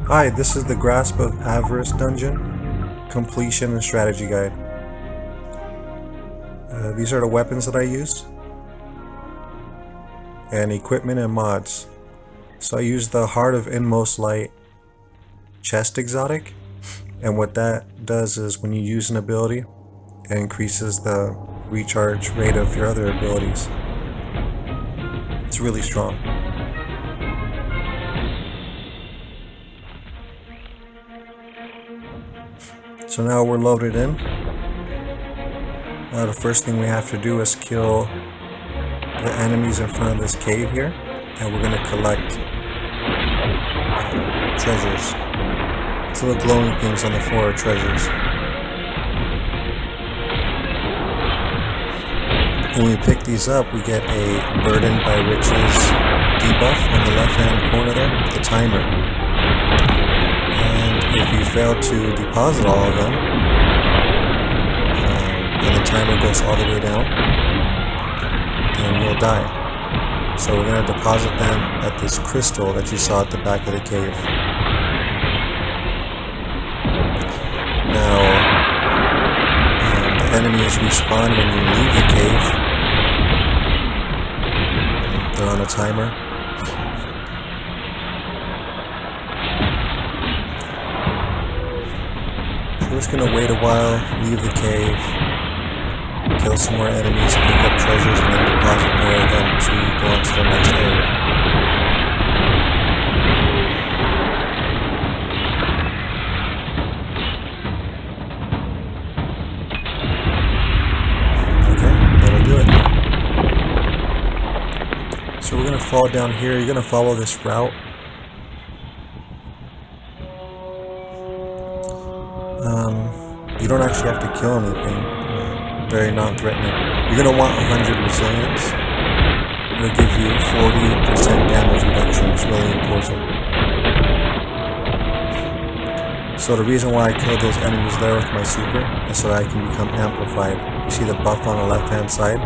Hi, this is the Grasp of Avarice dungeon, completion and strategy guide. These are the weapons that I used, and equipment and mods. So I used the Heart of Inmost Light chest exotic, and what that does is when you use an ability, it increases the recharge rate of your other abilities. It's really strong. So now we're loaded in. Now the first thing we have to do is kill the enemies in front of this cave here, and we're going to collect treasures. These little glowing things on the floor are treasures. When we pick these up, we get a Burdened by Riches debuff on the left hand corner there with the timer. If you fail to deposit all of them, and the timer goes all the way down, then you'll die. So we're going to deposit them at this crystal that you saw at the back of the cave. Now, the enemies respawn when you leave the cave. They're on a timer. We're just gonna wait a while, leave the cave, kill some more enemies, pick up treasures, and then deposit more of them to go on to the next area. Okay, that'll do it. So we're gonna fall down here. You're gonna follow this route. You don't actually have to kill anything. Very non-threatening. You're going to want 100 resilience. It'll give you 40% damage reduction. It's really important. So the reason why I killed those enemies there with my super is so that I can become amplified. You see the buff on the left hand side?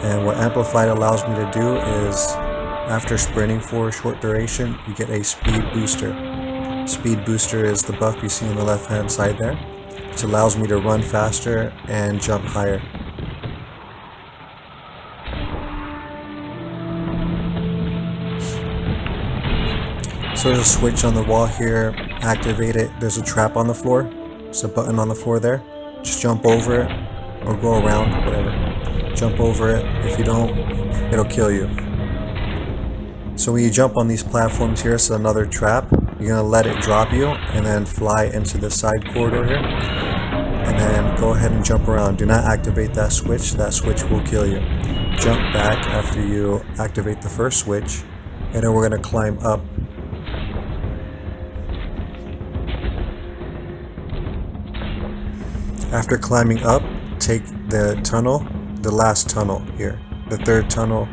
And what amplified allows me to do is, after sprinting for a short duration, you get a speed booster. Speed booster is the buff you see on the left hand side there, which allows me to run faster and jump higher. So there's a switch on the wall here, activate it. There's a trap on the floor, there's a button on the floor there. Just jump over it, or go around, whatever. Jump over it. If you don't, it'll kill you. So when you jump on these platforms here, it's another trap. You're going to let it drop you and then fly into the side corridor here. And then go ahead and jump around. Do not activate that switch. That switch will kill you. Jump back after you activate the first switch. And then we're going to climb up. After climbing up, take the tunnel, the last tunnel here. The third tunnel.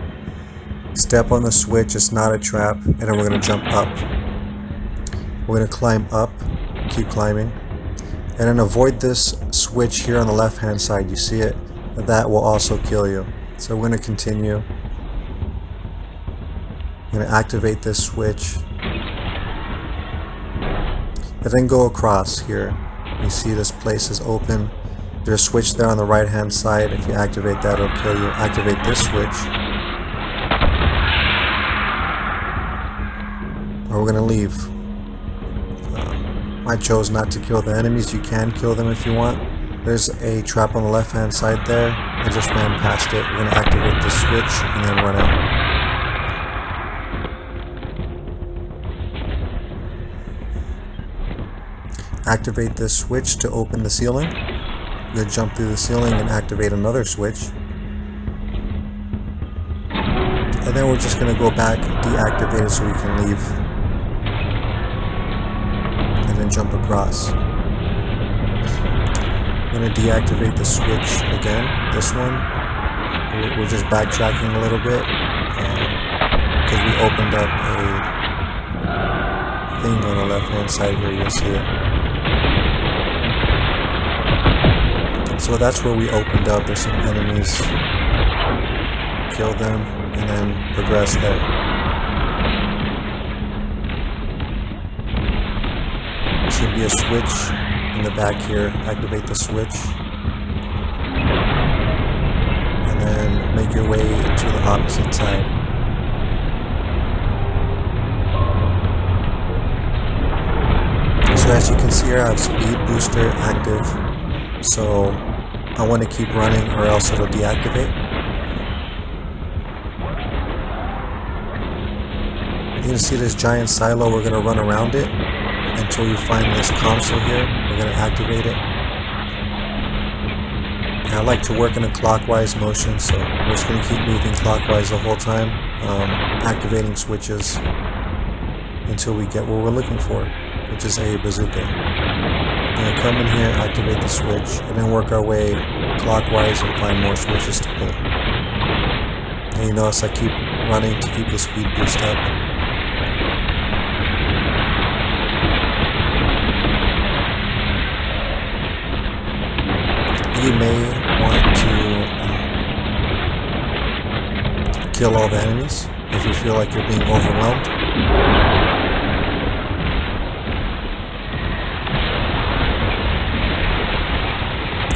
Step on the switch, it's not a trap, and then we're going to jump up. We're going to climb up, keep climbing, and then avoid this switch here on the left hand side. You see it? That will also kill you. So we're going to continue. I'm going to activate this switch, and then go across here. You see this place is open. There's a switch there on the right hand side. If you activate that, it'll kill you. Activate this switch. Or we're going to leave. I chose not to kill the enemies. You can kill them if you want. There's a trap on the left hand side there. I just ran past it. We're going to activate the switch and then run out. Activate this switch to open the ceiling. You'll jump through the ceiling and activate another switch. And then we're just going to go back, deactivate it so we can leave. And jump across. I'm going to deactivate the switch again, this one. We're just backtracking a little bit because we opened up a thing on the left hand side here, you'll see it. So that's where we opened up. There's some enemies. Kill them and then progress there. should be a switch in the back here. Activate the switch. And then make your way to the opposite side. So as you can see here, I have speed booster active. So I want to keep running or else it'll deactivate. You can see this giant silo. We're going to run around it until we find this console here. We're going to activate it. And I like to work in a clockwise motion, so we're just going to keep moving clockwise the whole time, activating switches until we get what we're looking for, which is a bazooka. We're going to come in here, activate the switch, and then work our way clockwise and find more switches to pull. And you notice I keep running to keep the speed boost up. You may want to kill all the enemies if you feel like you're being overwhelmed.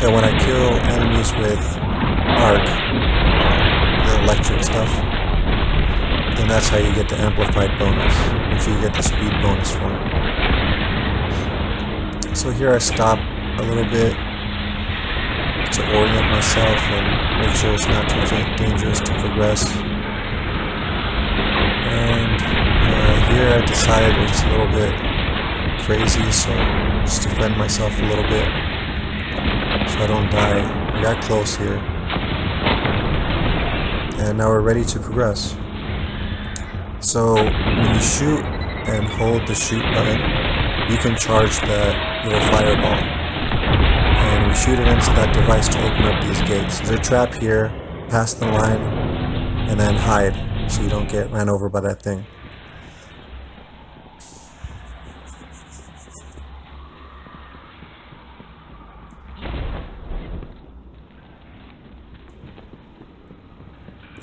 And when I kill enemies with arc, the electric stuff, then that's how you get the amplified bonus, which you get the speed bonus from. So here I stop a little bit to orient myself and make sure it's not too dangerous to progress. And here I decided it's a little bit crazy, so just defend myself a little bit so I don't die. We got close here. And now we're ready to progress. So when you shoot and hold the shoot button, you can charge that little fireball. And we shoot it into that device to open up these gates. There's a trap here, pass the line, and then hide so you don't get ran over by that thing.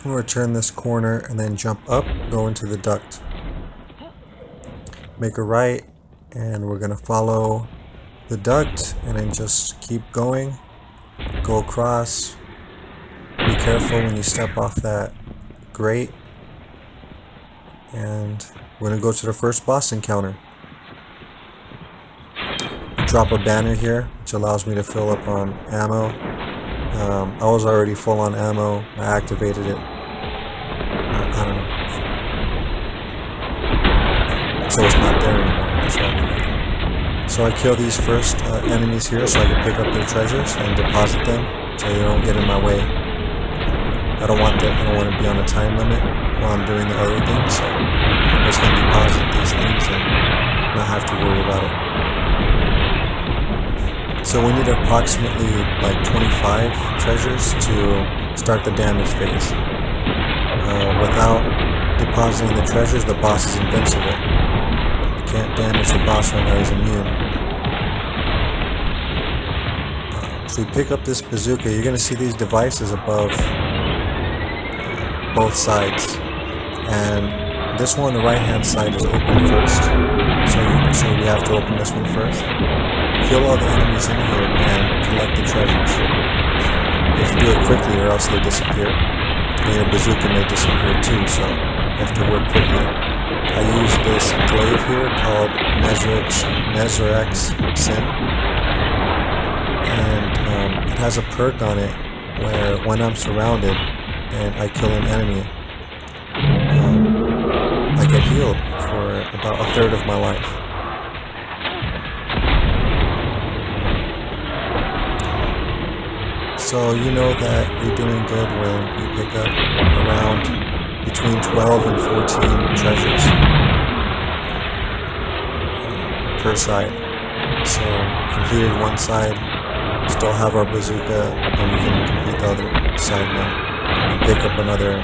We're going to turn this corner and then jump up, go into the duct. Make a right, and we're going to follow the duct and then just keep going, go across. Be careful when you step off that grate, and we're gonna go to the first boss encounter. Drop a banner here, which allows me to fill up on ammo. I was already full on ammo. I activated it. I don't know. So it's not there anymore. That's why I did it. So I kill these first enemies here so I can pick up their treasures and deposit them so they don't get in my way. I don't want that. I don't want to be on a time limit while I'm doing the other things, so I'm just going to deposit these things and not have to worry about it. So we need approximately like 25 treasures to start the damage phase. Without depositing the treasures, the boss is invincible. Can't damage the boss right now, he's immune. So we pick up this bazooka. You're going to see these devices above both sides. And this one on the right hand side is open first. So we have to open this one first. Kill all the enemies in here and collect the treasures. You have to do it quickly or else they disappear. And your bazooka may disappear too, so you have to work quickly. I use this glaive here called Nezarex's Sin, and it has a perk on it where when I'm surrounded and I kill an enemy, I get healed for about a third of my life. So you know that you're doing good when you pick up around between 12 and 14 treasures per side. So completed one side, still have our bazooka, and we can complete the other side now. And pick up another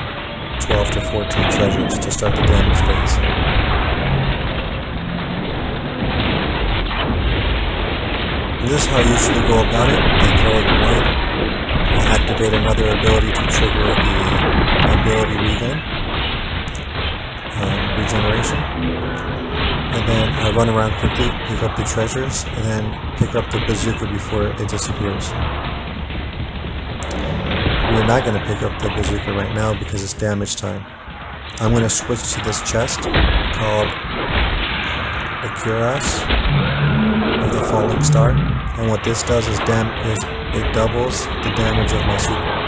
12 to 14 treasures to start the damage phase. And this is how I usually go about it. I throw a grenade, I activate another ability to trigger the ability regen. regeneration. And then I run around quickly, pick up the treasures, and then pick up the bazooka before it disappears. We're not going to pick up the bazooka right now because it's damage time. I'm going to switch to this chest called the Cuirass of the Falling Star. And what this does is it doubles the damage of my super.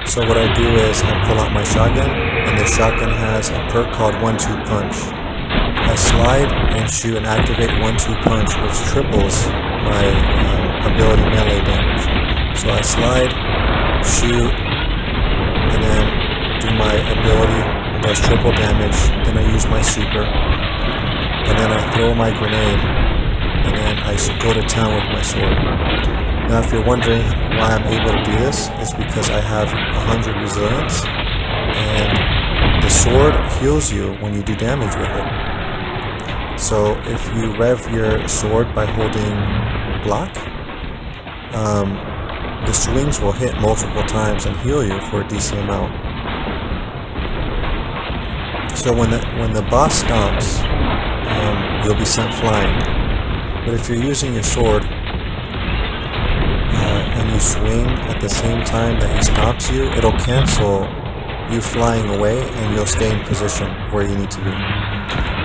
So what I do is I pull out my shotgun, and the shotgun has a perk called 1-2 punch. I slide and shoot and activate 1-2 punch, which triples my ability melee damage. So I slide, shoot, and then do my ability, it does triple damage, then I use my super, and then I throw my grenade, and then I go to town with my sword. Now if you're wondering why I'm able to do this, it's because I have 100 resilience, and the sword heals you when you do damage with it. So if you rev your sword by holding block, the swings will hit multiple times and heal you for a decent amount. So when the boss stomps, you'll be sent flying. But if you're using your sword and you swing at the same time that he stomps you, it'll cancel you flying away and you'll stay in position where you need to be.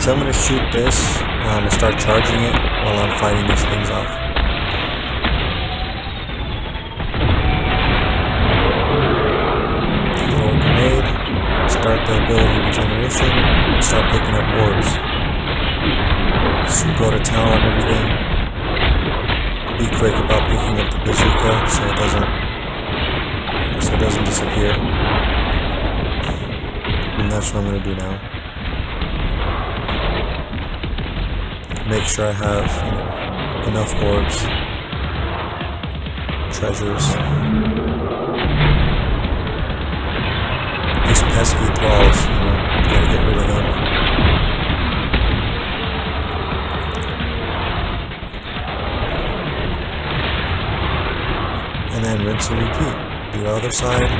So I'm going to shoot this and start charging it while I'm fighting these things off. Throw a grenade, start the ability regeneration, start picking up orbs. So go to town and everything. Be quick about picking up the bazooka so it doesn't disappear. And that's what I'm going to do now. Make sure I have enough orbs, treasures. These pesky thralls, gotta get rid of them. And then rinse and repeat. Do the other side.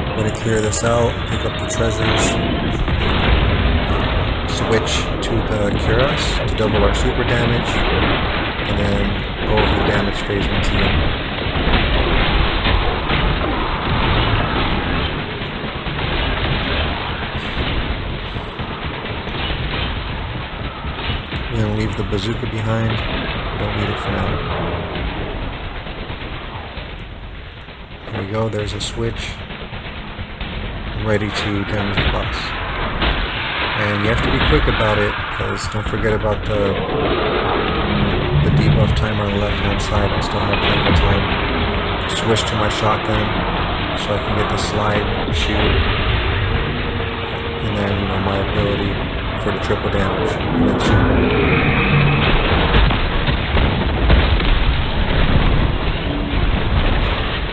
I'm going to clear this out, pick up the treasures, switch to the Cuirass to double our super damage, and then go over the damage phase once again. We're going to leave the bazooka behind. We don't need it for now. Here we go, there's a switch. Ready to damage the boss. And you have to be quick about it, because don't forget about the debuff timer on the left hand side. I still have plenty of time to switch to my shotgun so I can get the slide, shoot, and then my ability for the triple damage, and then shoot.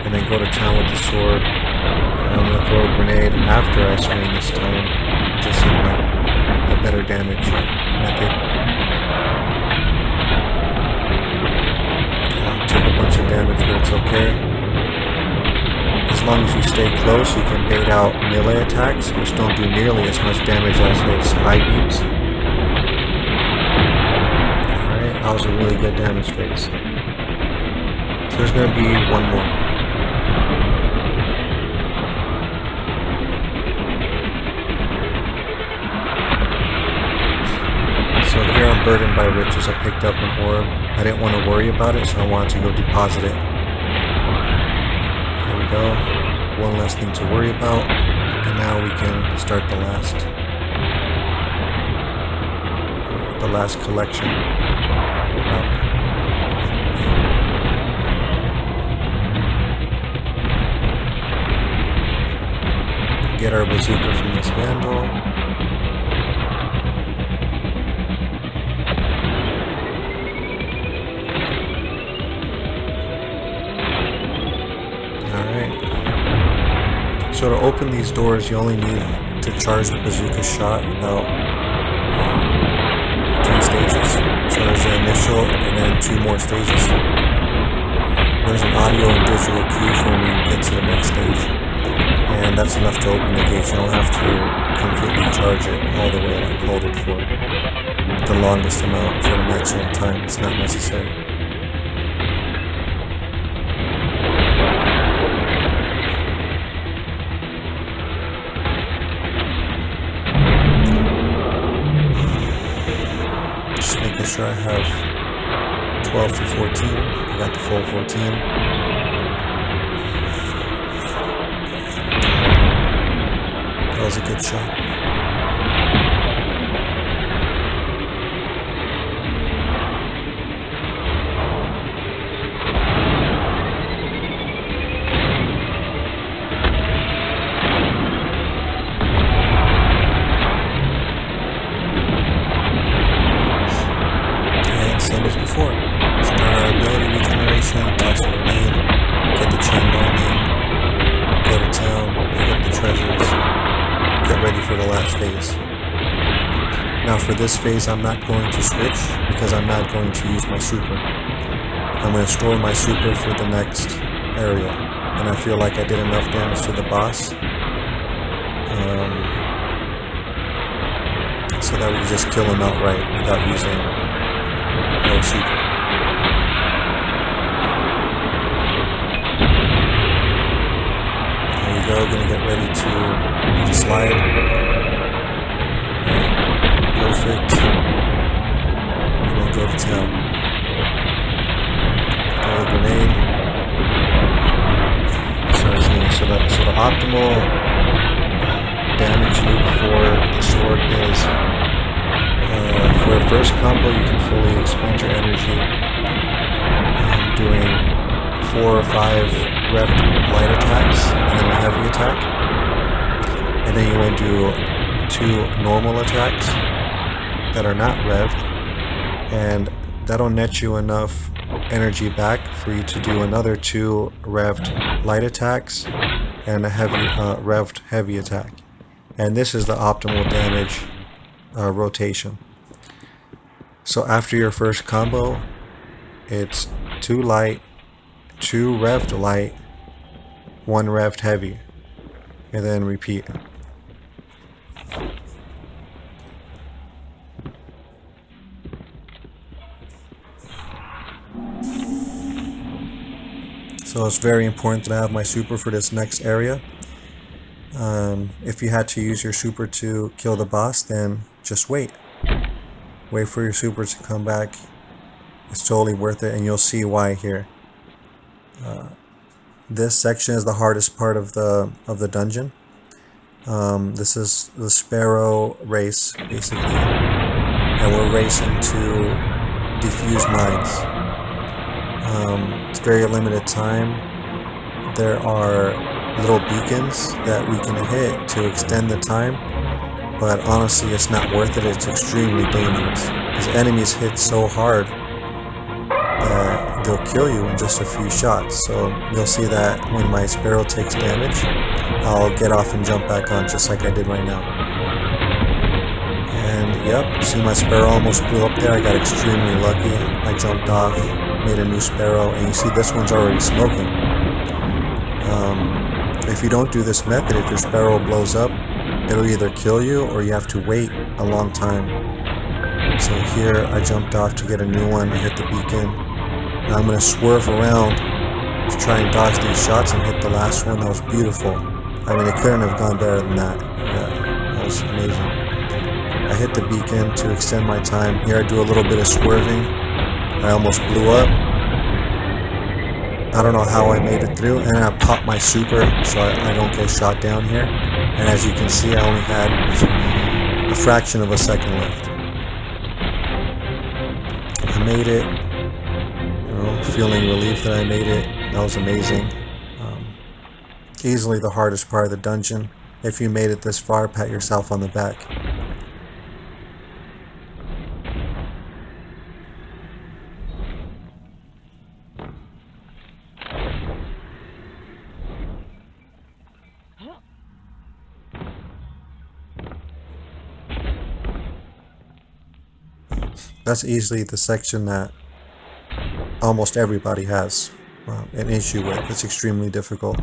And then go to town with the sword. And I'm going to throw a grenade after I swing this time, just so a better damage method. Took a bunch of damage, but it's okay. As long as you stay close, you can bait out melee attacks, which don't do nearly as much damage as his eye beams. Alright, that was a really good damage phase. So there's going to be one more. So here I'm burdened by riches. I picked up an orb. I didn't want to worry about it, so I wanted to go deposit it. Here we go. One less thing to worry about. And now we can start the last collection. Get our bazooka from this vandal. So to open these doors, you only need to charge the bazooka shot about 3 stages. So there's the initial and then 2 more stages. There's an audio and visual cue for when you get to the next stage. and that's enough to open the gate. You don't have to completely charge it all the way, like hold it for the longest amount for the maximum time. It's not necessary. Just making sure I have 12 to 14. I got the full 14. That was a good shot. And same as before. Start our ability regeneration, toss a grenade, get the chain lightning, go to town, pick up the treasures, get ready for the last phase. Now for this phase I'm not going to switch because I'm not going to use my super. I'm going to store my super for the next area, and I feel like I did enough damage to the boss so that we can just kill him outright without using our super. There we go, gonna get ready to slide. Perfect. And then go to town. Throw a grenade. So the optimal damage loop for the sword is for a first combo you can fully expend your energy doing 4 or 5 revved light attacks and then a heavy attack. And then you want to do 2 normal attacks that are not revved, and that'll net you enough energy back for you to do another 2 revved light attacks and a heavy revved heavy attack. And this is the optimal damage rotation. So after your first combo, it's 2 light, 2 revved light, 1 revved heavy, and then repeat. So it's very important that I have my super for this next area. If you had to use your super to kill the boss, then just wait. Wait for your super to come back. It's totally worth it, and you'll see why here. This section is the hardest part of the dungeon. This is the Sparrow race, basically, and we're racing to defuse mines. It's very limited time. There are little beacons that we can hit to extend the time, but honestly it's not worth it. It's extremely dangerous because enemies hit so hard that they'll kill you in just a few shots. So you'll see that when my Sparrow takes damage, I'll get off and jump back on just like I did right now. And yep, see my Sparrow almost blew up there. I got extremely lucky. I jumped off, made a new Sparrow, and you see this one's already smoking. If you don't do this method, if your Sparrow blows up, it'll either kill you or you have to wait a long time. So here I jumped off to get a new one. I hit the beacon. Now I'm going to swerve around to try and dodge these shots and hit the last one. That was beautiful. I mean, it couldn't have gone better than that. Yeah, that was amazing. I hit the beacon to extend my time. Here I do a little bit of swerving. I almost blew up. I don't know how I made it through, and I popped my super so I don't get shot down here. And as you can see, I only had a fraction of a second left. I made it, feeling relieved that I made it. That was amazing. Easily the hardest part of the dungeon. If you made it this far, pat yourself on the back. That's easily the section that almost everybody has an issue with. It's extremely difficult.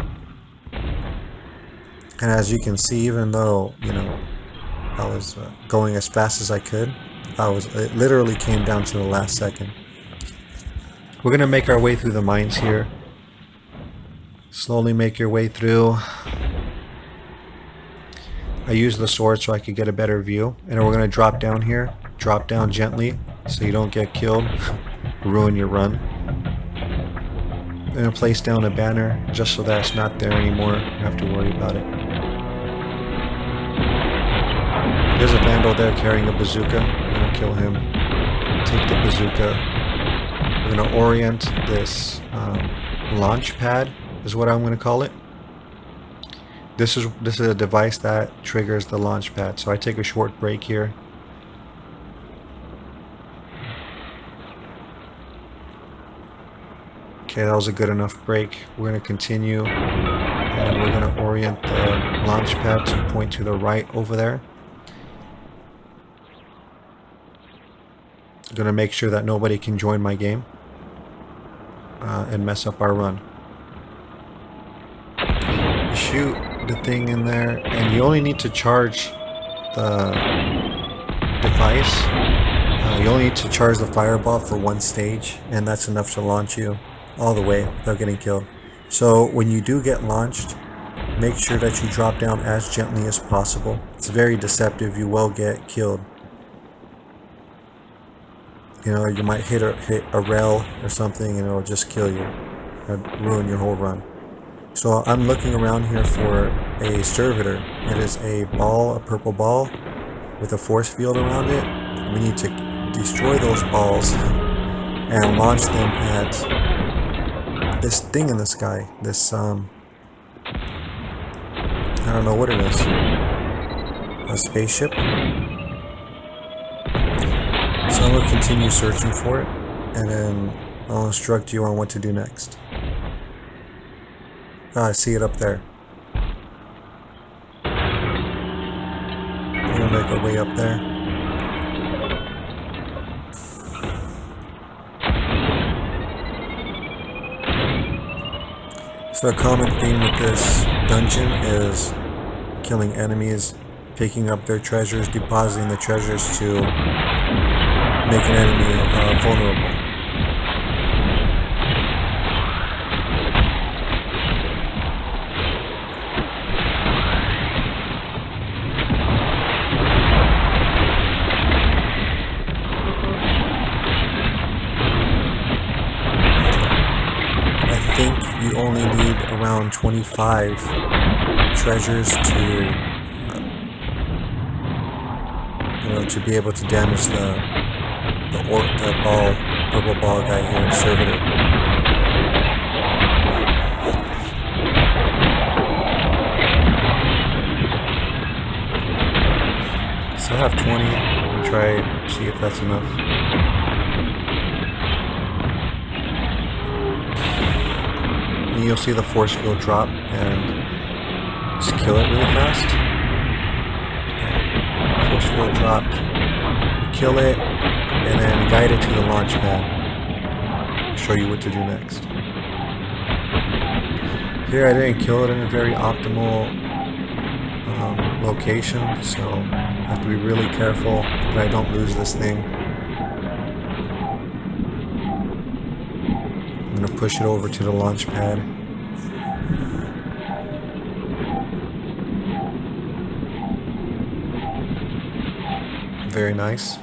And as you can see, even though, you know, I was going as fast as I could, it literally came down to the last second. We're gonna make our way through the mines here. Slowly make your way through. I use the sword so I could get a better view. And we're gonna drop down here. Drop down gently so you don't get killed. Ruin your run. I'm gonna place down a banner just so that it's not there anymore. You don't have to worry about it. There's a vandal there carrying a bazooka. We're gonna kill him. Take the bazooka. We're gonna orient this launch pad, is what I'm gonna call it. This is a device that triggers the launch pad. So I take a short break here. Okay, that was a good enough break. We're gonna continue, and we're gonna orient the launch pad to point to the right over there. Gonna make sure that nobody can join my game and mess up our run. Shoot the thing in there, and you only need to charge the device. You only need to charge the fireball for one stage, and that's enough to launch you all the way without getting killed. So when you do get launched, make sure that you drop down as gently as possible. It's very deceptive. You will get killed. You know, you might hit a rail or something and it'll just kill you or ruin your whole run. So I'm looking around here for a servitor. It is a ball, a purple ball with a force field around it. We need to destroy those balls and launch them at this thing in the sky. This, I don't know what it is. A spaceship? So I'm going to continue searching for it, and then I'll instruct you on what to do next. I see it up there. I'm going to make our way up there. So a common theme with this dungeon is killing enemies, picking up their treasures, depositing the treasures to make an enemy vulnerable. I think you only need around 25 treasures to be able to damage the purple ball guy here, servitor. So I have 20. I'll try to see if that's enough. And you'll see the force field drop and just kill it really fast. Okay. Force field dropped. Kill it. And then guide it to the launch pad. I'll show you what to do next. Here I didn't kill it in a very optimal location, so I have to be really careful that I don't lose this thing. I'm going to push it over to the launch pad. Very nice.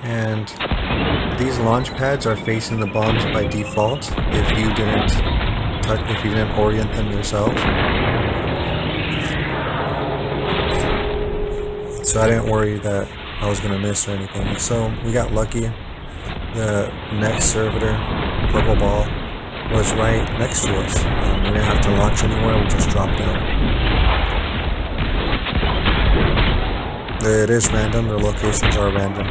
And these launch pads are facing the bombs by default if you didn't orient them yourself. So I didn't worry that I was gonna miss or anything. So we got lucky. The next servitor, purple ball, was right next to us. We didn't have to launch anywhere. We just dropped down. It is random. The locations are random.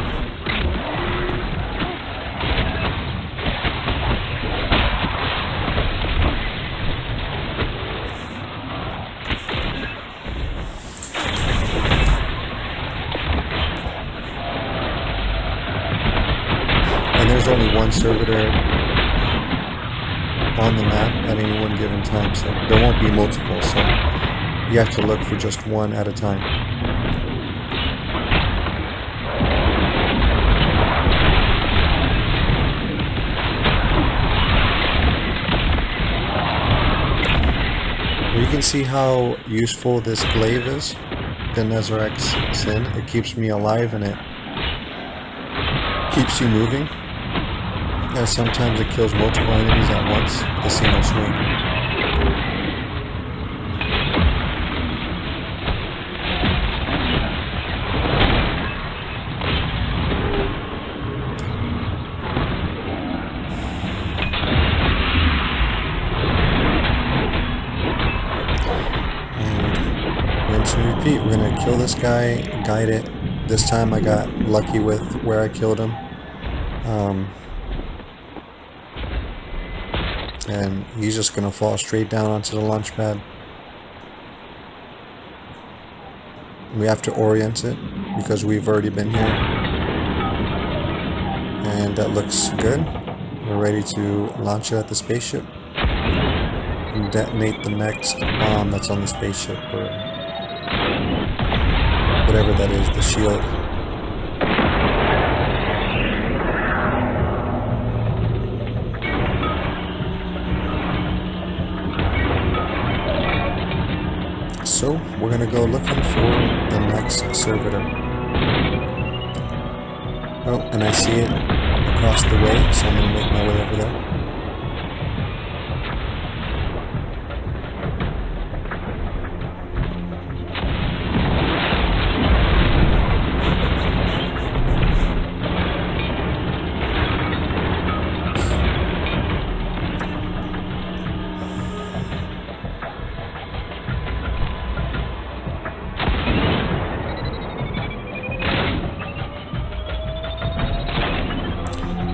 And there's only one servitor on the map at any one given time, so there won't be multiple, so you have to look for just one at a time. You can see how useful this glaive is, the Nezarec Sin. It keeps me alive and it keeps you moving, as sometimes it kills multiple enemies at once with a single swing. Repeat, we're gonna kill this guy, guide it. This time I got lucky with where I killed him. And he's just gonna fall straight down onto the launch pad. We have to orient it because we've already been here. And that looks good. We're ready to launch it at the spaceship and detonate the next bomb that's on the spaceship, or whatever that is, the shield. So we're gonna go looking for the next servitor. Oh, and I see it across the way, so I'm gonna make my way over there.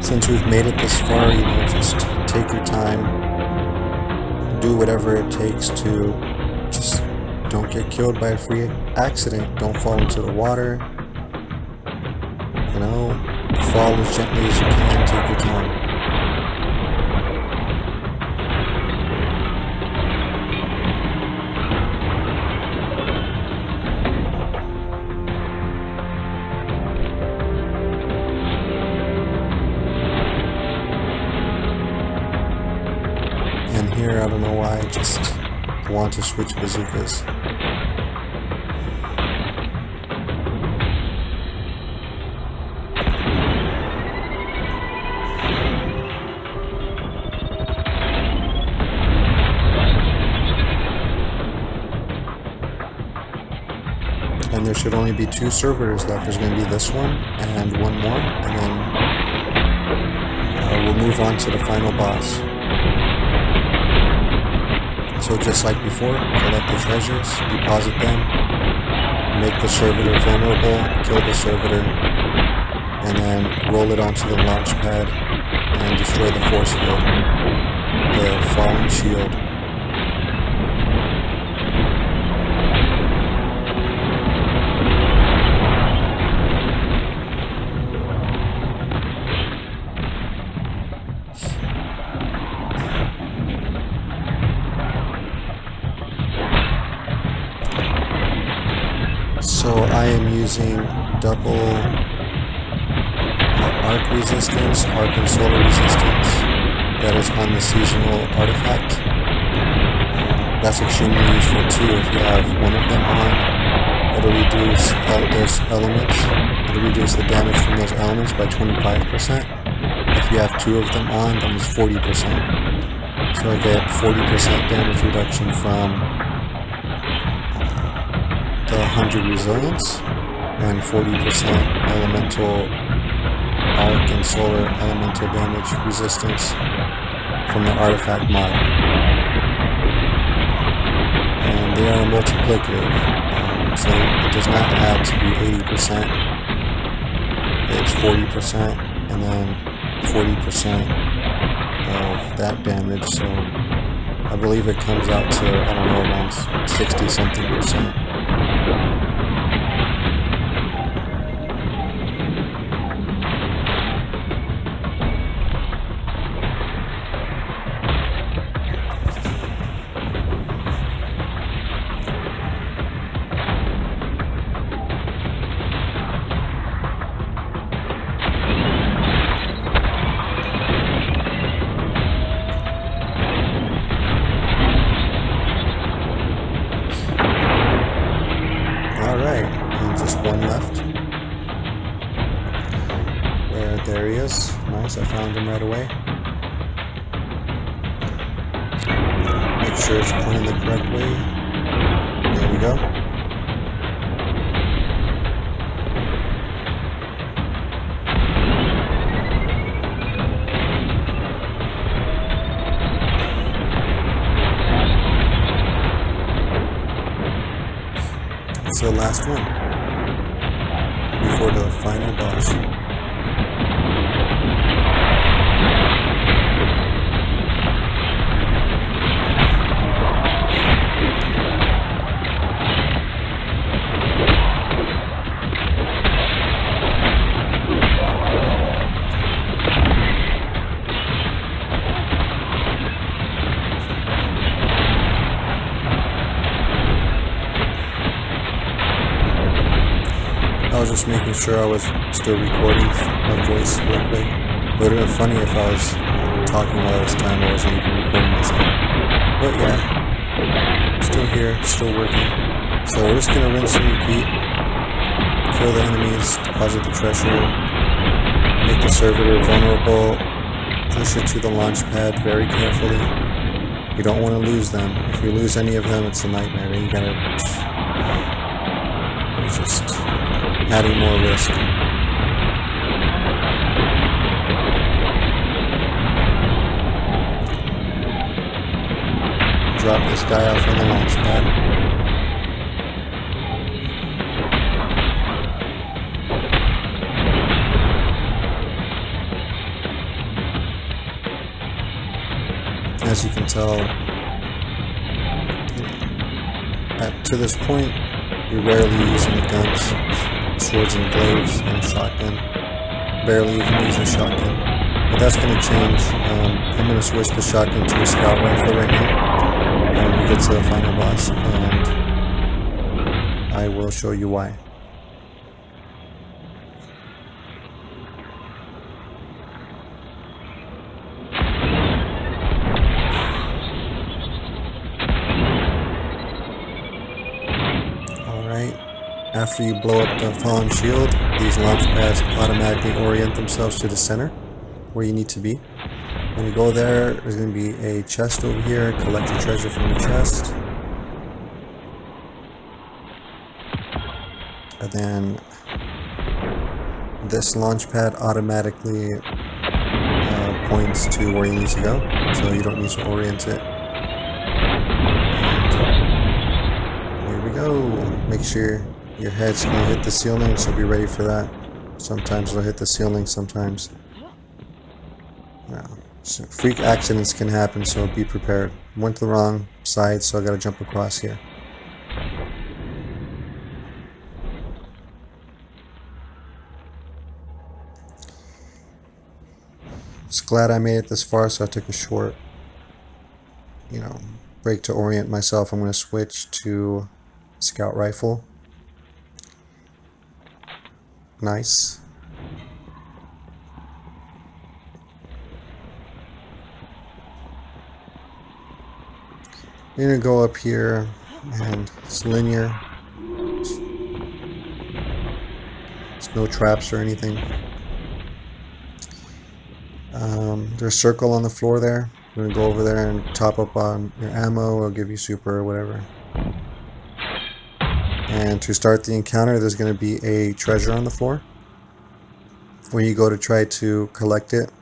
Since we've made it this far, you know, just take your time, do whatever it takes to just don't get killed by a free accident, don't fall into the water, you know, fall as gently as you can, take your time. Here, I don't know why, I just want to switch bazookas. And there should only be 2 servitors left. There's going to be this one and one more, and then we'll move on to the final boss. So just like before, collect the treasures, deposit them, make the servitor vulnerable, kill the servitor, and then roll it onto the launch pad and destroy the force field, the fallen shield. So I am using double arc resistance, arc and solar resistance that is on the seasonal artifact. That's extremely useful too. If you have one of them on, it'll reduce those elements. It'll reduce the damage from those elements by 25%. If you have 2 of them on, then it's 40%. So I get 40% damage reduction from the 100 resilience and 40% elemental arc and solar elemental damage resistance from the artifact mod. And they are multiplicative, so it does not add to be 80%. It's 40% and then 40% of that damage, so I believe it comes out to, I don't know, around 60 something percent. make sure it's pointing the correct way. There we go. It's the last one before the final boss. I was just making sure I was still recording my voice real quick. It would have been funny if I was talking all this time I wasn't even recording myself. But yeah, still here, still working. So we're just gonna rinse and repeat. Kill the enemies, deposit the treasure, make the servitor vulnerable, push it to the launch pad very carefully. You don't want to lose them. If you lose any of them, it's a nightmare. Then you gotta just adding more risk. Drop this guy off on the launch pad. As you can tell, to this point, you're rarely using the guns, swords and glaives, and a shotgun. Barely even use the shotgun. But that's going to change. I'm going to switch the shotgun to a scout rifle right now when we get to the final boss, and I will show you why. After you blow up the fallen shield, these launch pads automatically orient themselves to the center where you need to be. When you go there, there's going to be a chest over here. Collect your treasure from the chest. And then this launch pad automatically points to where you need to go, so you don't need to orient it. And here we go. Make sure your head's going to hit the ceiling, so be ready for that. Sometimes it'll hit the ceiling, sometimes. So freak accidents can happen, so be prepared. Went to the wrong side, so I got to jump across here. Just glad I made it this far, so I took a short, break to orient myself. I'm going to switch to scout rifle. Nice. You're gonna go up here and it's linear. There's no traps or anything. There's a circle on the floor there. You're gonna go over there and top up on your ammo, or give you super or whatever. And to start the encounter, there's going to be a treasure on the floor. When you go to try to collect it,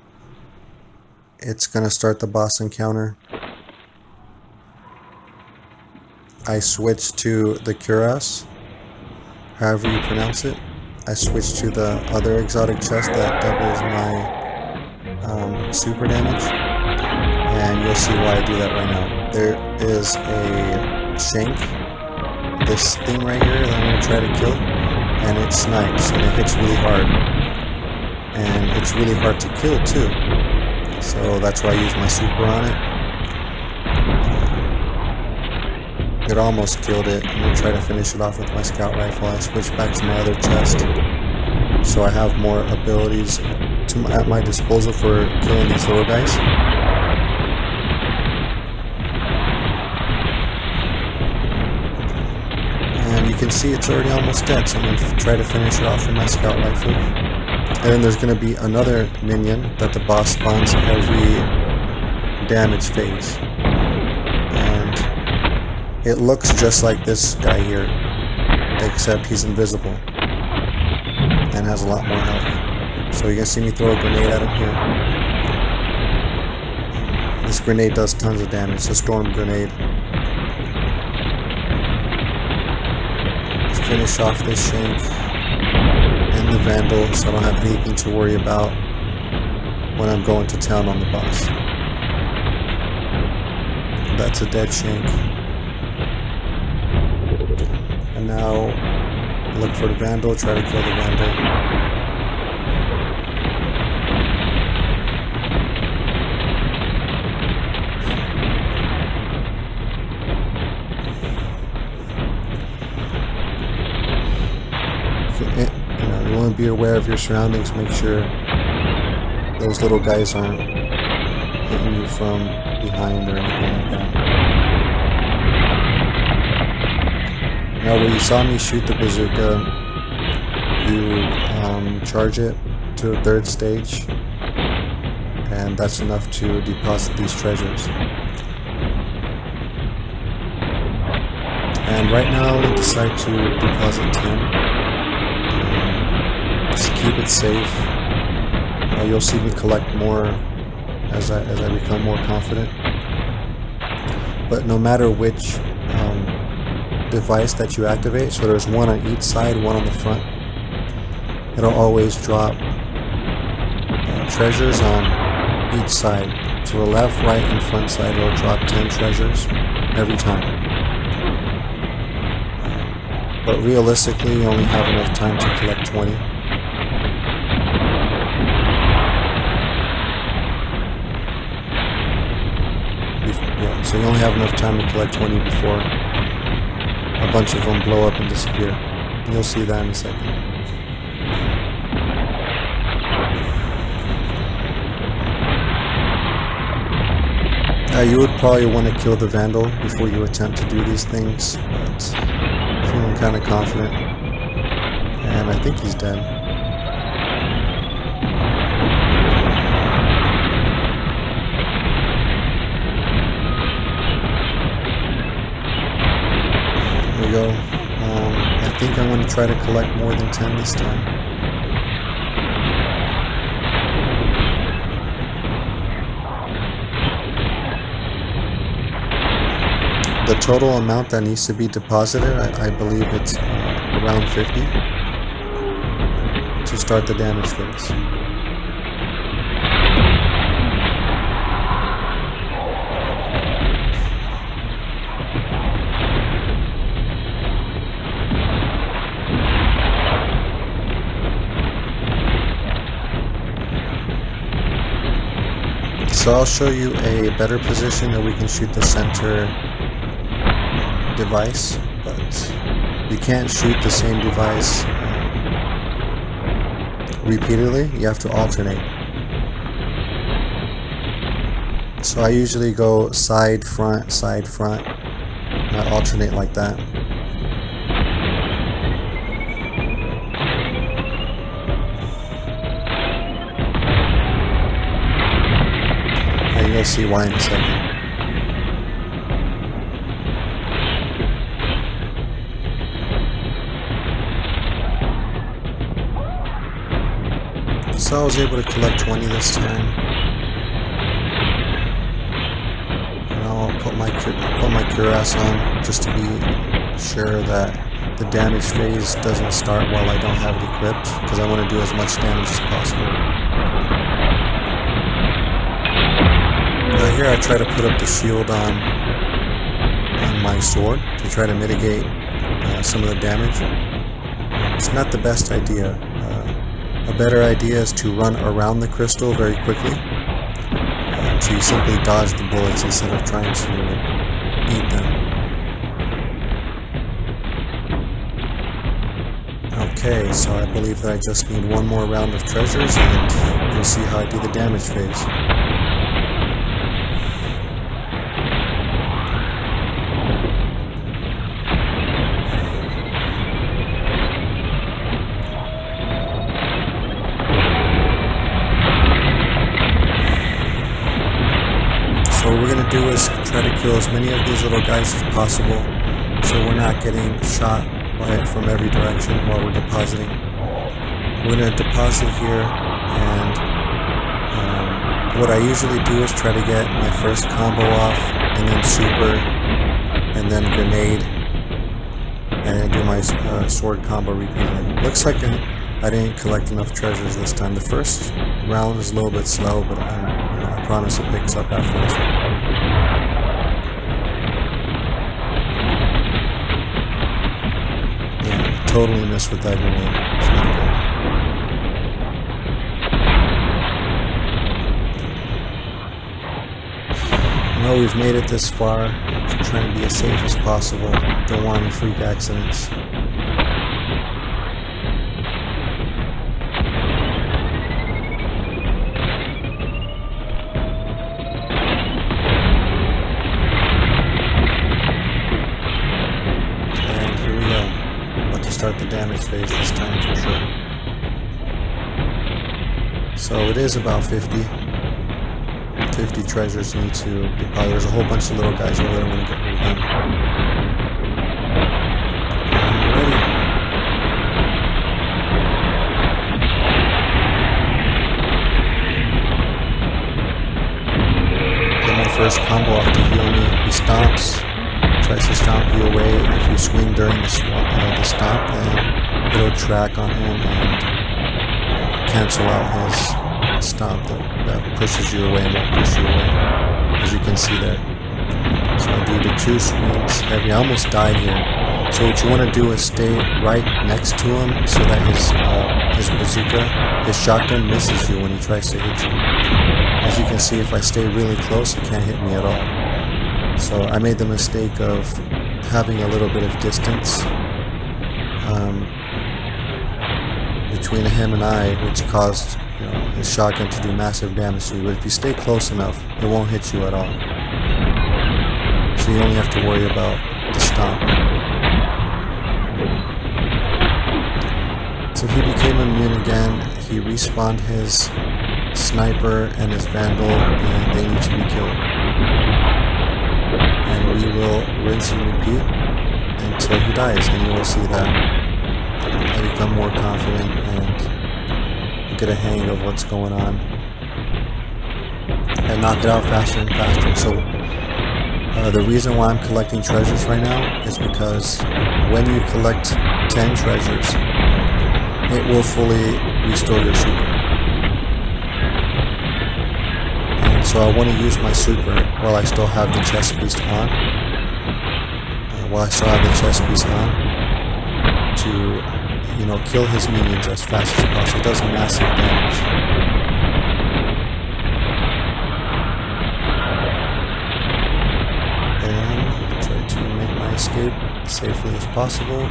it's going to start the boss encounter. I switched to the cuirass, however you pronounce it. I switched to the other exotic chest that doubles my super damage. And you'll see why I do that right now. There is a shank. This thing right here that I'm going to try to kill, and it snipes and it hits really hard, and it's really hard to kill too, so that's why I use my super on it. It almost killed it. I'm going to try to finish it off with my scout rifle. I switched back to my other chest, so I have more abilities at my disposal for killing these little guys. You can see it's already almost dead, so I'm going to try to finish it off with my scout rifle. And then there's going to be another minion that the boss spawns every damage phase. And It looks just like this guy here, except he's invisible and has a lot more health. So you can see me throw a grenade at him here. This grenade does tons of damage. It's a storm grenade. Let's finish off this Shank and the Vandal so I don't have anything to worry about when I'm going to town on the boss. That's a dead Shank. And now look for the Vandal, try to kill the Vandal. You want to be aware of your surroundings, make sure those little guys aren't hitting you from behind or anything like that. Now where you saw me shoot the bazooka, you charge it to the 3rd stage, and that's enough to deposit these treasures. And right now I decide to deposit 10. Just keep it safe. You'll see me collect more as I become more confident. But no matter which device that you activate, so there's one on each side, one on the front, it'll always drop treasures on each side. So the left, right, and front side will drop 10 treasures every time. But realistically, you only have enough time to collect 20. So you only have enough time to collect 20 before a bunch of them blow up and disappear. And you'll see that in a second. You would probably want to kill the Vandal before you attempt to do these things, but I'm feeling kind of confident. And I think he's dead. Go. I think I'm going to try to collect more than 10 this time. The total amount that needs to be deposited, I believe it's around 50 to start the damage phase. So I'll show you a better position that we can shoot the center device, but you can't shoot the same device repeatedly. You have to alternate. So I usually go side, front, and I alternate like that. You'll see why in a second. So I was able to collect 20 this time. And I'll put my cuirass on just to be sure that the damage phase doesn't start while I don't have it equipped, because I want to do as much damage as possible. Here I try to put up the shield on my sword to try to mitigate some of the damage. It's not the best idea. A better idea is to run around the crystal very quickly. So you simply dodge the bullets instead of trying to eat them. Okay, so I believe that I just need one more round of treasures and you'll see how I do the damage phase. So what we're going to do is try to kill as many of these little guys as possible so we're not getting shot by it from every direction while we're depositing. We're going to deposit here, and what I usually do is try to get my first combo off, and then super, and then grenade, and then do my sword combo repeatedly. Looks like I didn't collect enough treasures this time. The first round is a little bit slow, but I promise it picks up after this one. Yeah, totally missed with that grenade. It's not good. I know we've made it this far, so trying to be as safe as possible. Don't want any freak accidents. And here we go. About to start the damage phase this time for sure. So it is about 50 treasures need to deposit. There's a whole bunch of little guys over there. I'm going to get rid of them. I'm ready. Get my first combo off to heal me. He stomps. Tries to stomp you away. If you swing during the stomp, then it'll track on him and cancel out his stomp that pushes you away and won't push you away, as you can see there. So I do the 2 swings heavy. I almost die here. So what you want to do is stay right next to him so that his bazooka, his shotgun misses you when he tries to hit you. As you can see, if I stay really close, he can't hit me at all. So I made the mistake of having a little bit of distance between him and I, which caused his shotgun to do massive damage to you. But if you stay close enough, it won't hit you at all. So you only have to worry about the stomp. So he became immune again. He respawned his sniper and his vandal, and they need to be killed. And we will rinse and repeat until he dies, and you will see that I become more confident and get a hang of what's going on and knock it out faster and faster. So the reason why I'm collecting treasures right now is because when you collect 10 treasures, it will fully restore your super. And so I want to use my super while I still have the chest piece on. To kill his minions as fast as possible. It does massive damage. And try to make my escape as safely as possible.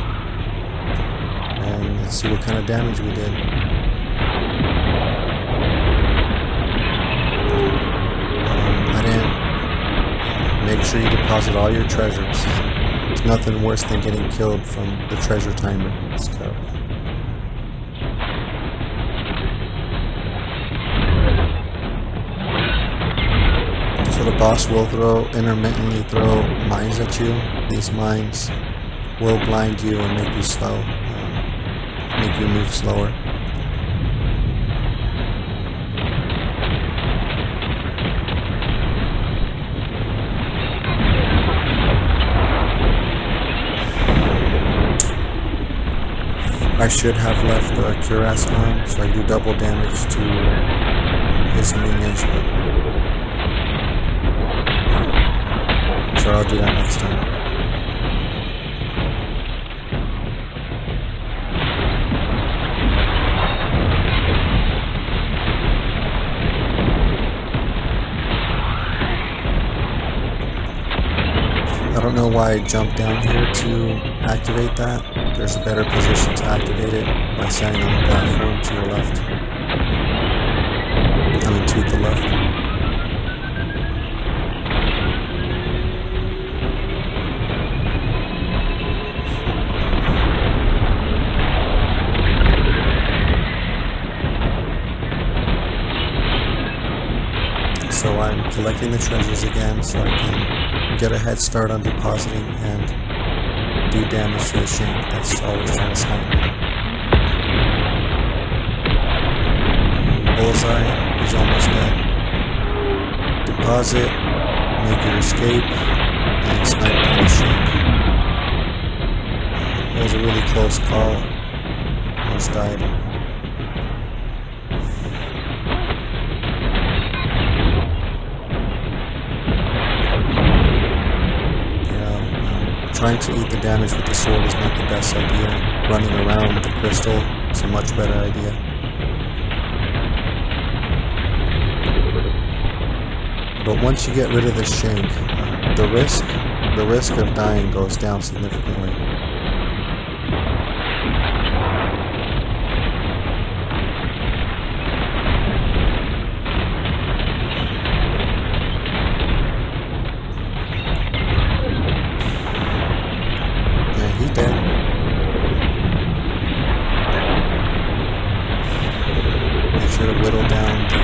And let's see what kind of damage we did. I didn't make sure you deposit all your treasures. There's nothing worse than getting killed from the treasure timer. It's terrible. So the boss will intermittently throw mines at you. These mines will blind you and make you slow, make you move slower. I should have left the cuirass on so I can do double damage to his minions, but so I'll do that next time. I don't know why I jumped down here to activate that. There's a better position to activate it by standing on the platform to your left. To the left. So I'm collecting the treasures again so I can get a head start on depositing and do damage to the shank that's always trying to snipe me. Bullseye, he's almost dead. Deposit, make your escape, and snipe down the shank. It was a really close call. Almost died. Trying to eat the damage with the sword is not the best idea. Running around with the crystal is a much better idea. But once you get rid of the shank, the risk of dying goes down significantly. Whittle down the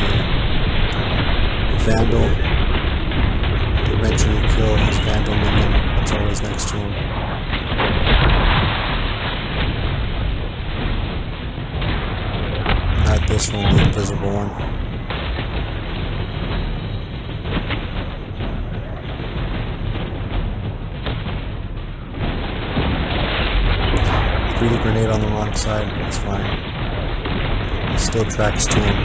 Vandal to eventually kill his Vandal minion that's always next to him. Not this one, the invisible one. Threw the grenade on the wrong side, but it's fine. It still tracks to him.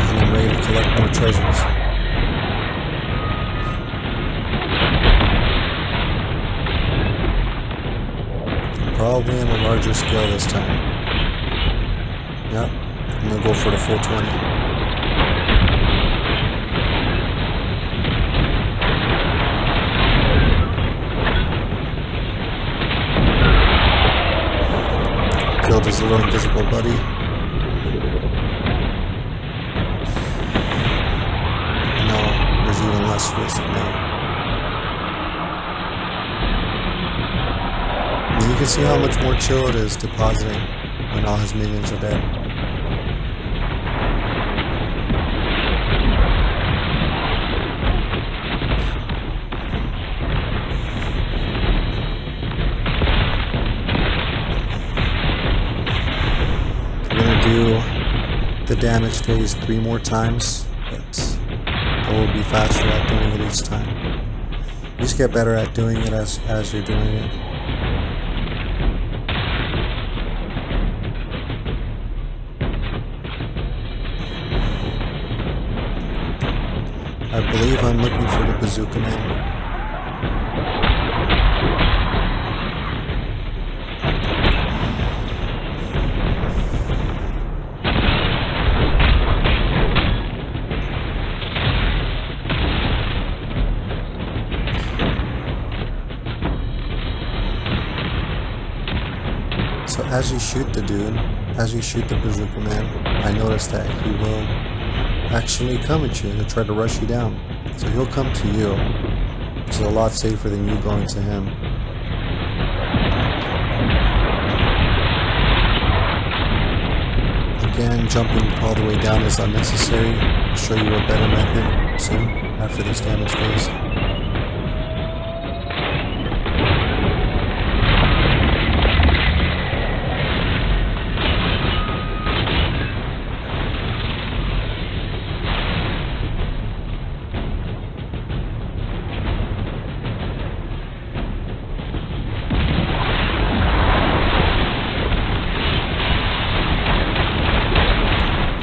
And I'm ready to collect more treasures. Probably on a larger scale this time. Yep, I'm gonna go for the full 20. Killed his little invisible buddy. No, there's even less risk now. And you can see how much more chill it is depositing when all his minions are dead. The damage phase 3 more times, but I will be faster at doing it each time. You just get better at doing it as you're doing it. I believe I'm looking for the Bazooka Man. So as you shoot the dude, as you shoot the Bazooka Man, I noticed that he will actually come at you and try to rush you down. So he'll come to you, which is a lot safer than you going to him. Again, jumping all the way down is unnecessary. I'll show you a better method soon, after this damage phase.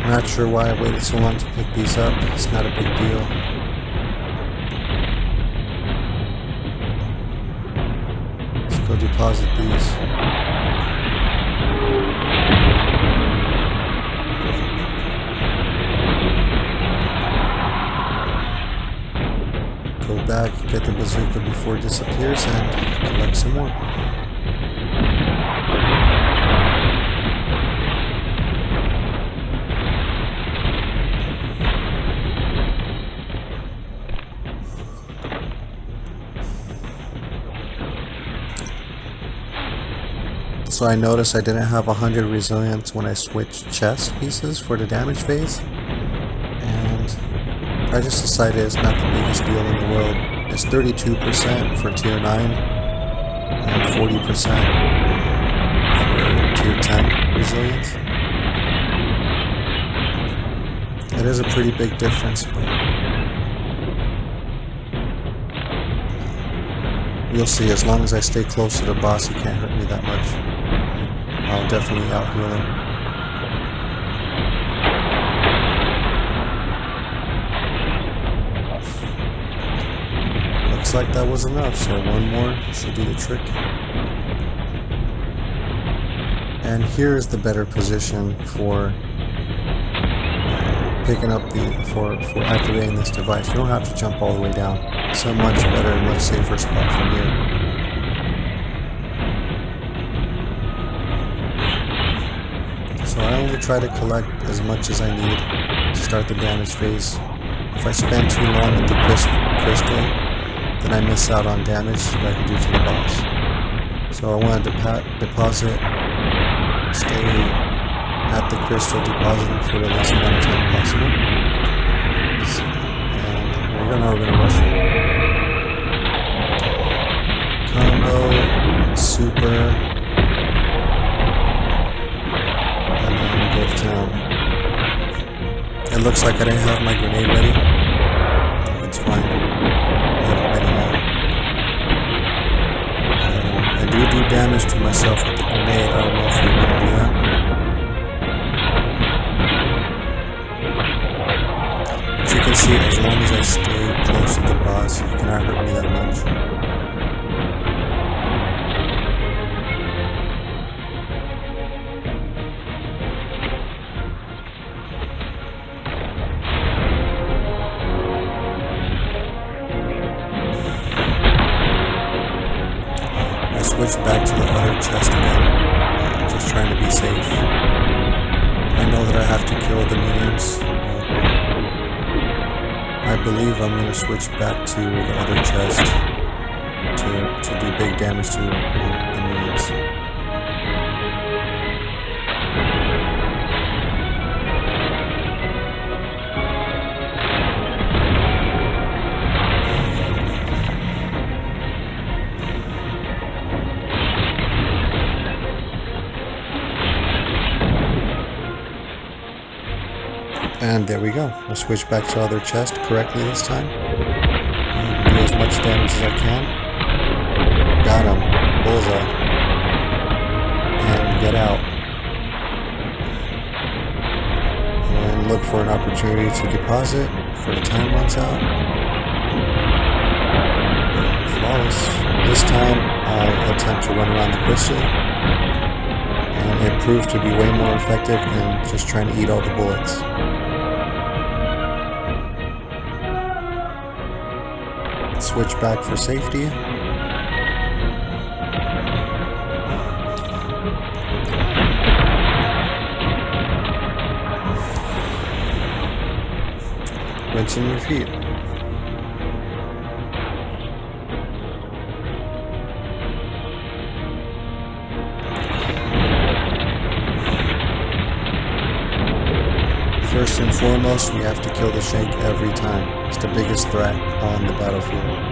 Not sure why I waited so long to pick these up. It's not a big deal. Let's go deposit these. Go back, get the bazooka before it disappears, and collect some more. Also, I noticed I didn't have 100 resilience when I switched chest pieces for the damage phase, and I just decided it's not the biggest deal in the world. It's 32% for tier 9 and 40% for tier 10 resilience. It is a pretty big difference, but you'll see, as long as I stay close to the boss, he can't hurt me that much. I'll definitely out-heal him. Looks like that was enough, so one more should do the trick. And here is the better position for picking up for activating this device. You don't have to jump all the way down. It's a much better and much safer spot from here. So I only try to collect as much as I need to start the damage phase. If I spend too long at the crystal, then I miss out on damage that I can do to the boss. So I want to deposit, stay at the crystal, depositing for the least amount of time possible. And we're gonna rush it. Combo, super, and then we go to town. It looks like I didn't have my grenade ready. It's fine. I have it ready now. I do damage to myself with the grenade. I don't know if you want to do that. As you can see, as long as I stay close to the boss, he cannot hurt me that much. I switched back to the other chest again, just trying to be safe. I know that I have to kill the minions. I believe I'm going to switch back to the other chest to do big damage to the minions. And there we go. I'll switch back to other chest correctly this time. Do as much damage as I can. Got him. Bullseye. And get out. And look for an opportunity to deposit before the time runs out. And flawless. This time I attempt to run around the crystal. And it proved to be way more effective than just trying to eat all the bullets. Switch back for safety. Rinse and repeat. First and foremost, we have to kill the Shank every time. It's the biggest threat on the battlefield.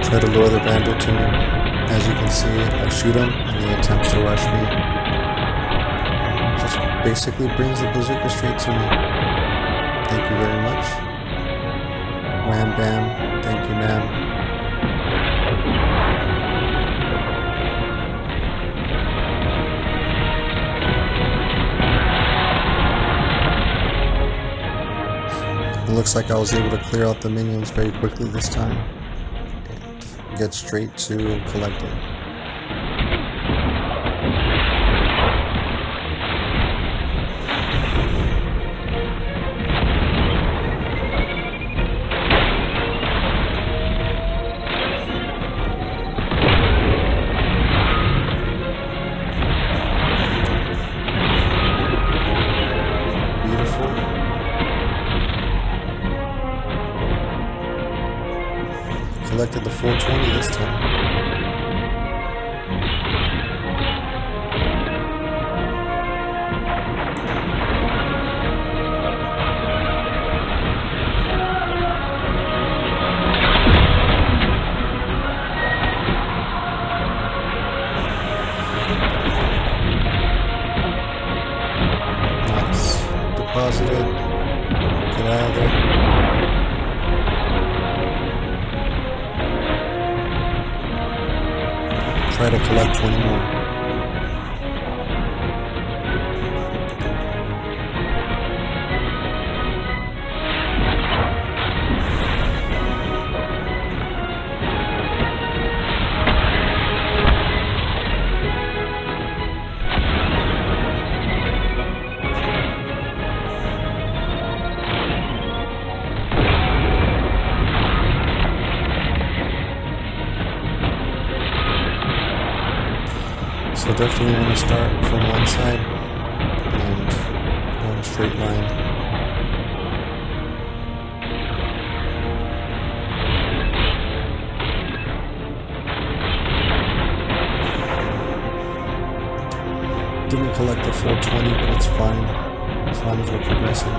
Try to lure the bandit to me. As you can see, I shoot him and he attempts to rush me. Just basically brings the bazooka straight to me. Thank you very much. Wham bam. Thank you, ma'am. It looks like I was able to clear out the minions very quickly this time and get straight to collecting. Collected the 420 this time. Nice. Deposited. Get out of there. Try to collect 20 more. So definitely want to start from one side and go in a straight line. Didn't collect the 420, but it's fine as long as we're progressing.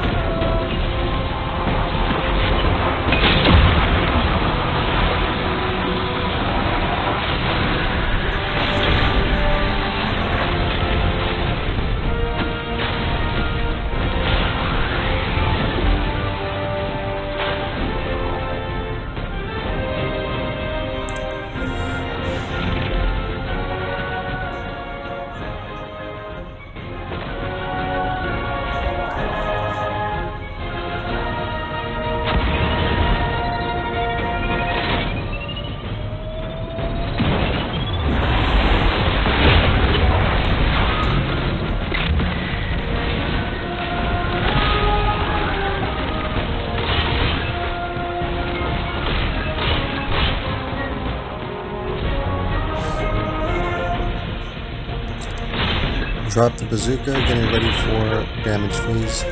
Drop the bazooka, getting ready for damage phase.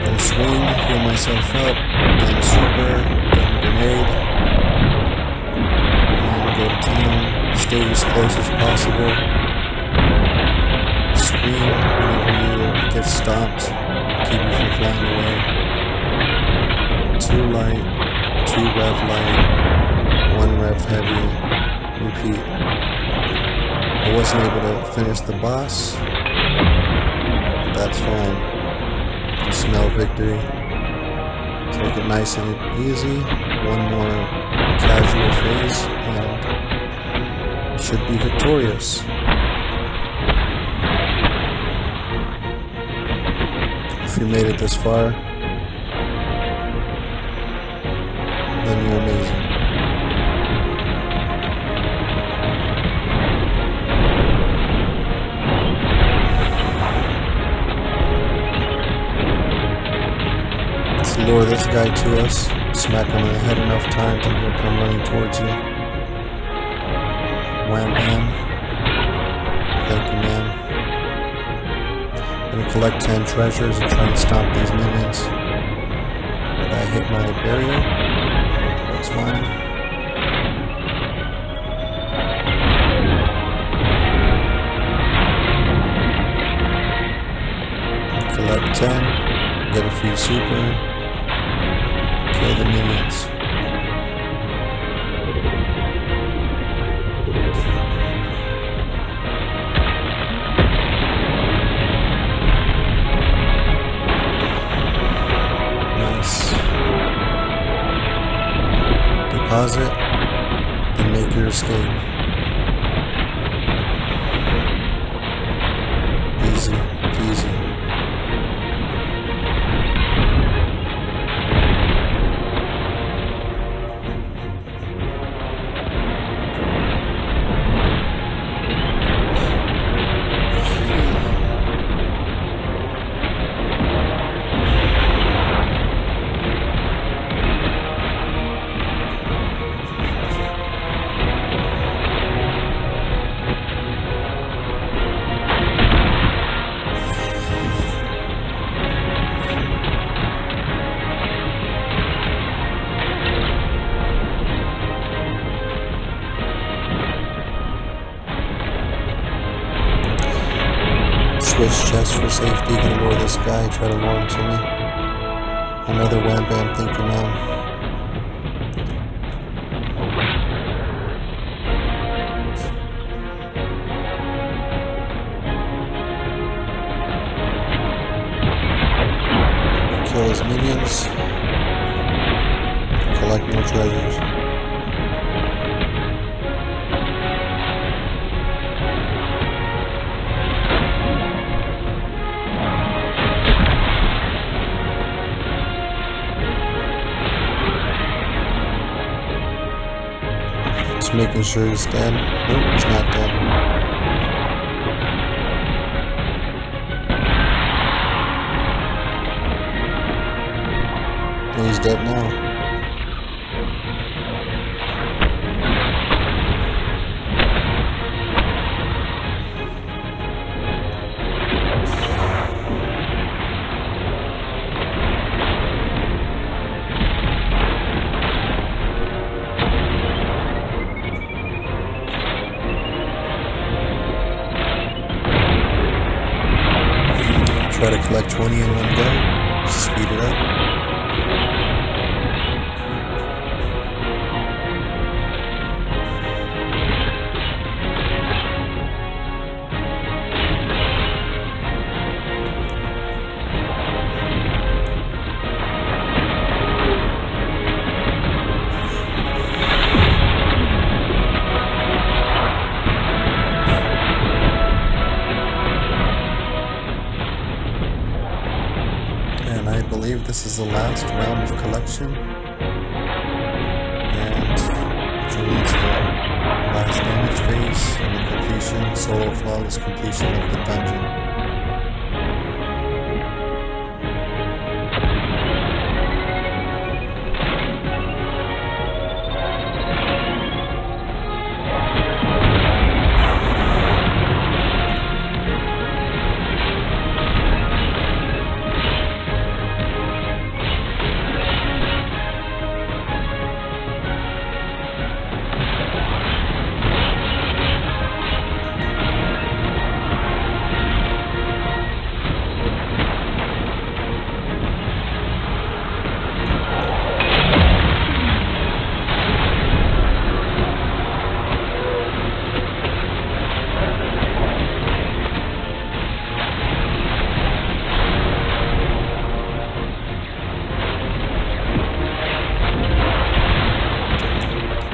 Gonna swing, heal myself up, then super, then grenade, and go to town, stay as close as possible. Scream whenever you get stopped, keep you from flying away. 2 light, 2 rev light, 1 rev heavy, repeat. I wasn't able to finish the boss. That's fine. You smell victory. Take it nice and easy. 1 more casual phase and should be victorious. If you made it this far, then you're amazing. Let's lure this guy to us, smack him in the head enough times and he'll come running towards you. Wham bam. Thank you, man. I'm gonna collect 10 treasures and try and stomp these minions. I hit my barrier. That's fine. Collect 10. Get a free super. Kill the minions. Pause it, then make your escape. Easy peasy. Switch chest for safety, gonna lure this guy, try to lure him to me. Another wham bam, thank you ma'am. Kill his minions. Collect more treasures. Just making sure he's dead. Nope, he's not dead. Oh, he's dead now. Try to collect 20 in one go. Speed it up. I believe this is the last round of collection, and which will lead to the last damage phase and the completion, solo flawless completion of the dungeon.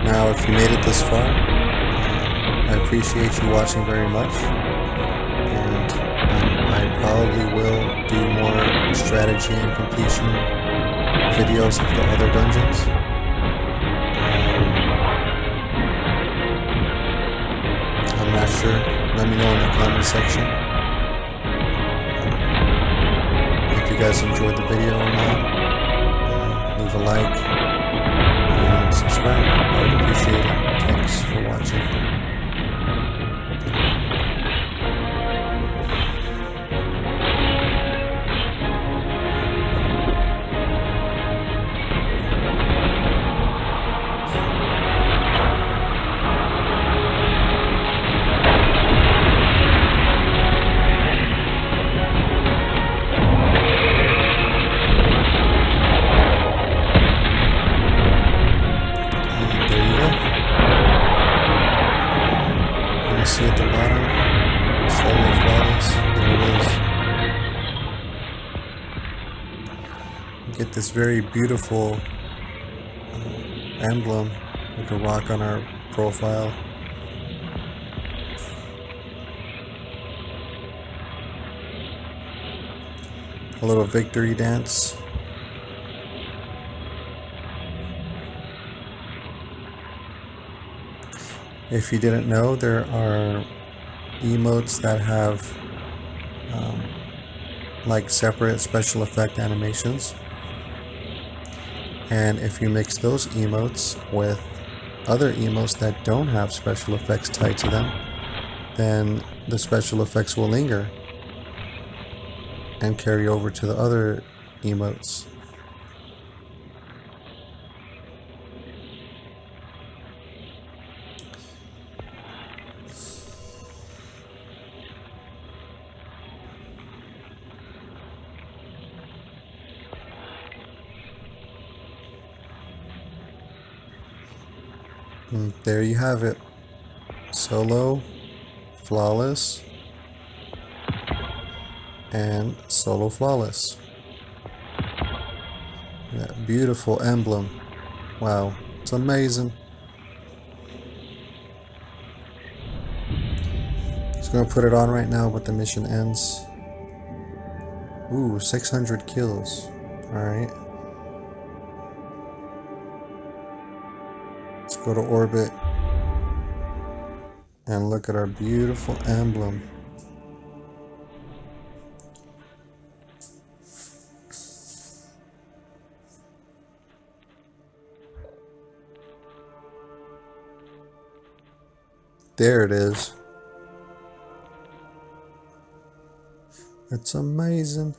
Now, if you made it this far, I appreciate you watching very much, and I probably will do more strategy and completion videos of the other dungeons. I'm not sure. Let me know in the comment section if you guys enjoyed the video or not. Leave a like and subscribe. I would appreciate it. Thanks for watching. See at the bottom, solo flawless, there it is. You get this very beautiful emblem like a rock on our profile. A little victory dance. If you didn't know, there are emotes that have like separate special effect animations. And if you mix those emotes with other emotes that don't have special effects tied to them, then the special effects will linger and carry over to the other emotes. And there you have it. Solo, flawless, and solo flawless. That beautiful emblem. Wow, it's amazing. Just gonna put it on right now, but the mission ends. Ooh, 600 kills. Alright. Let's go to orbit and look at our beautiful emblem. There it is. It's amazing.